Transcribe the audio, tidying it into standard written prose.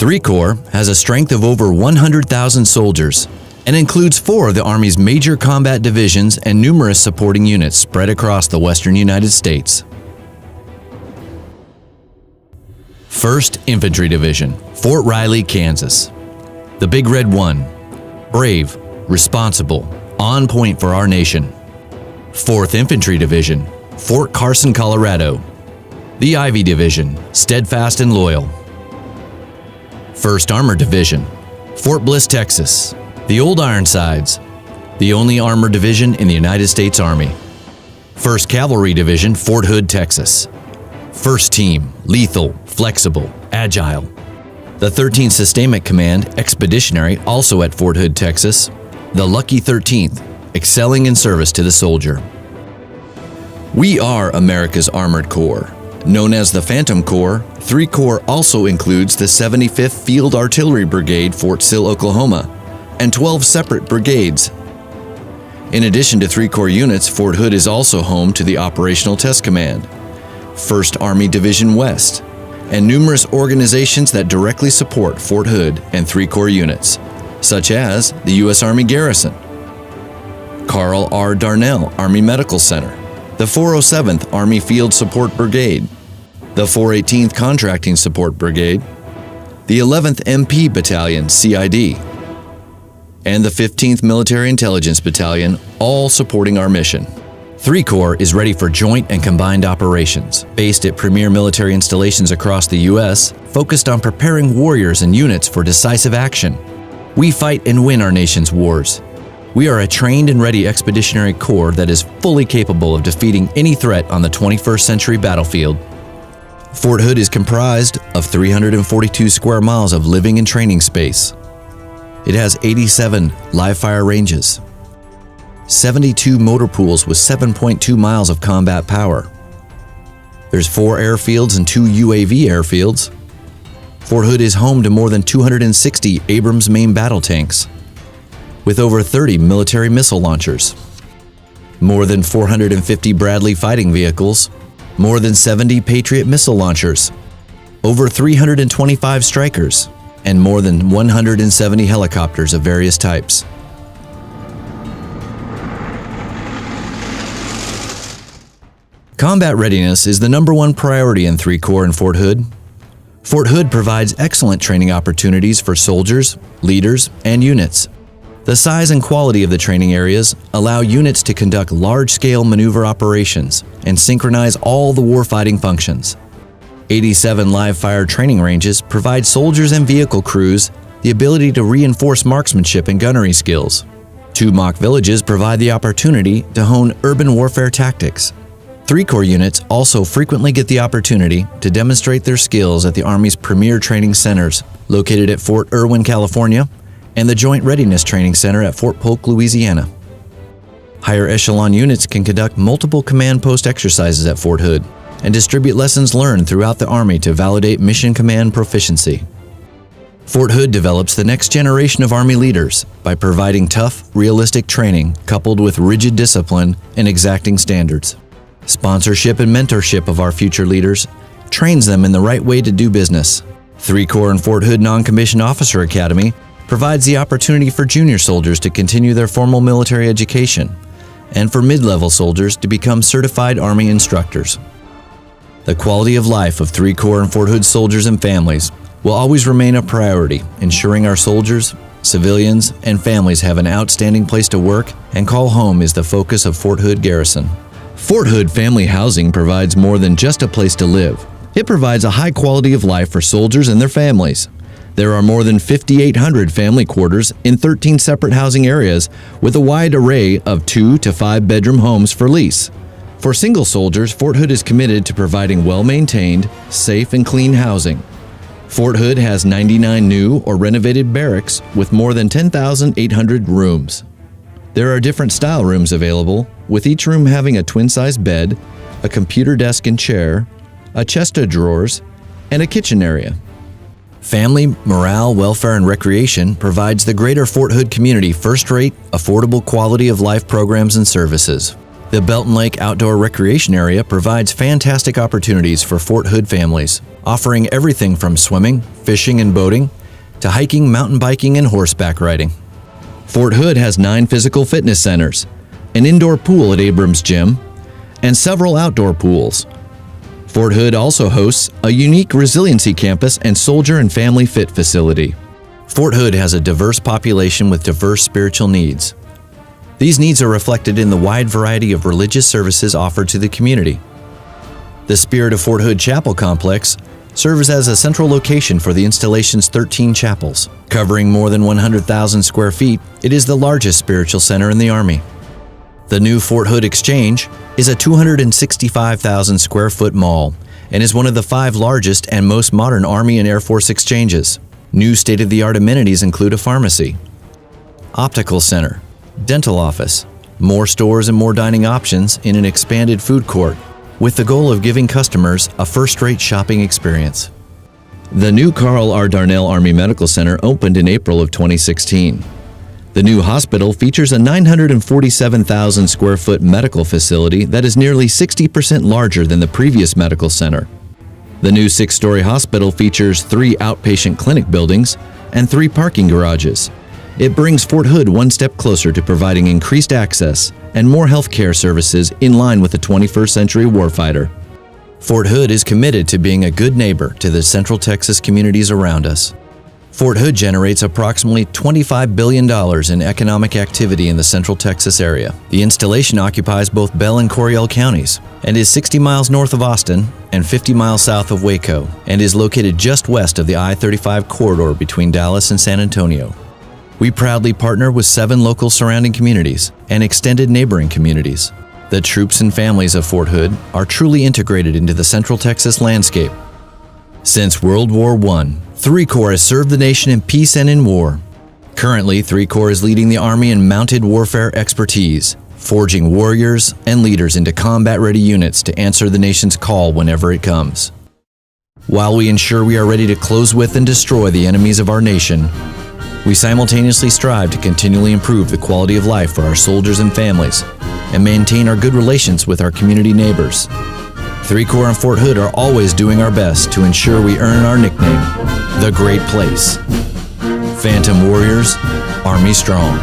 III Corps has a strength of over 100,000 soldiers and includes 4 of the Army's major combat divisions and numerous supporting units spread across the western United States. 1st Infantry Division, Fort Riley, Kansas. The Big Red One, brave, responsible, on point for our nation. 4th Infantry Division, Fort Carson, Colorado. The Ivy Division, steadfast and loyal. 1st Armored Division, Fort Bliss, Texas. The Old Ironsides, the only armored division in the United States Army. 1st Cavalry Division, Fort Hood, Texas. 1st Team, lethal, flexible, agile. The 13th Sustainment Command, expeditionary, also at Fort Hood, Texas. The Lucky 13th, excelling in service to the soldier. We are America's Armored Corps. Known as the Phantom Corps, III Corps also includes the 75th Field Artillery Brigade, Fort Sill, Oklahoma, and 12 separate brigades. In addition to III Corps units, Fort Hood is also home to the Operational Test Command, 1st Army Division West, and numerous organizations that directly support Fort Hood and III Corps units, such as the U.S. Army Garrison, Carl R. Darnell Army Medical Center, the 407th Army Field Support Brigade, the 418th Contracting Support Brigade, the 11th MP Battalion CID, and the 15th Military Intelligence Battalion, all supporting our mission. III Corps is ready for joint and combined operations, based at premier military installations across the U.S., focused on preparing warriors and units for decisive action. We fight and win our nation's wars. We are a trained and ready expeditionary corps that is fully capable of defeating any threat on the 21st century battlefield. Fort Hood is comprised of 342 square miles of living and training space. It has 87 live-fire ranges, 72 motor pools with 7.2 miles of combat power. There's 4 airfields and 2 UAV airfields. Fort Hood is home to more than 260 Abrams main battle tanks, with over 30 military missile launchers, more than 450 Bradley fighting vehicles, more than 70 Patriot missile launchers, over 325 Strykers, and more than 170 helicopters of various types. Combat readiness is the #1 priority in III Corps and Fort Hood. Fort Hood provides excellent training opportunities for soldiers, leaders, and units. The size and quality of the training areas allow units to conduct large-scale maneuver operations and synchronize all the warfighting functions. 87 live-fire training ranges provide soldiers and vehicle crews the ability to reinforce marksmanship and gunnery skills. 2 mock villages provide the opportunity to hone urban warfare tactics. III Corps units also frequently get the opportunity to demonstrate their skills at the Army's premier training centers, located at Fort Irwin, California, and the Joint Readiness Training Center at Fort Polk, Louisiana. Higher echelon units can conduct multiple command post exercises at Fort Hood and distribute lessons learned throughout the Army to validate mission command proficiency. Fort Hood develops the next generation of Army leaders by providing tough, realistic training coupled with rigid discipline and exacting standards. Sponsorship and mentorship of our future leaders trains them in the right way to do business. III Corps and Fort Hood Non-Commissioned Officer Academy provides the opportunity for junior soldiers to continue their formal military education and for mid-level soldiers to become certified Army instructors. The quality of life of III Corps and Fort Hood soldiers and families will always remain a priority, ensuring our soldiers, civilians, and families have an outstanding place to work and call home is the focus of Fort Hood Garrison. Fort Hood Family Housing provides more than just a place to live. It provides a high quality of life for soldiers and their families. There are more than 5,800 family quarters in 13 separate housing areas with a wide array of 2 to 5 bedroom homes for lease. For single soldiers, Fort Hood is committed to providing well-maintained, safe, and clean housing. Fort Hood has 99 new or renovated barracks with more than 10,800 rooms. There are different style rooms available, with each room having a twin-size bed, a computer desk and chair, a chest of drawers, and a kitchen area. Family, morale, welfare, and recreation provides the greater Fort Hood community first-rate, affordable quality of life programs and services. The Belton Lake Outdoor Recreation Area provides fantastic opportunities for Fort Hood families, offering everything from swimming, fishing, and boating to hiking, mountain biking, and horseback riding. Fort Hood has 9 physical fitness centers, an indoor pool at Abrams Gym, and several outdoor pools. Fort Hood also hosts a unique resiliency campus and soldier and family fit facility. Fort Hood has a diverse population with diverse spiritual needs. These needs are reflected in the wide variety of religious services offered to the community. The Spirit of Fort Hood Chapel Complex serves as a central location for the installation's 13 chapels. Covering more than 100,000 square feet, it is the largest spiritual center in the Army. The new Fort Hood Exchange is a 265,000 square foot mall and is one of the 5 largest and most modern Army and Air Force exchanges. New state-of-the-art amenities include a pharmacy, optical center, dental office, more stores and more dining options in an expanded food court, with the goal of giving customers a first-rate shopping experience. The new Carl R. Darnell Army Medical Center opened in April of 2016. The new hospital features a 947,000 square foot medical facility that is nearly 60% larger than the previous medical center. The new 6-story hospital features 3 outpatient clinic buildings and 3 parking garages. It brings Fort Hood one step closer to providing increased access and more healthcare services in line with the 21st century warfighter. Fort Hood is committed to being a good neighbor to the Central Texas communities around us. Fort Hood generates approximately $25 billion in economic activity in the Central Texas area. The installation occupies both Bell and Coryell counties and is 60 miles north of Austin and 50 miles south of Waco, and is located just west of the I-35 corridor between Dallas and San Antonio. We proudly partner with 7 local surrounding communities and extended neighboring communities. The troops and families of Fort Hood are truly integrated into the Central Texas landscape. Since World War I, 3 Corps has served the nation in peace and in war. Currently, 3 Corps is leading the Army in mounted warfare expertise, forging warriors and leaders into combat-ready units to answer the nation's call whenever it comes. While we ensure we are ready to close with and destroy the enemies of our nation, we simultaneously strive to continually improve the quality of life for our soldiers and families and maintain our good relations with our community neighbors. 3 Corps and Fort Hood are always doing our best to ensure we earn our nickname, The Great Place. Phantom Warriors, Army Strong.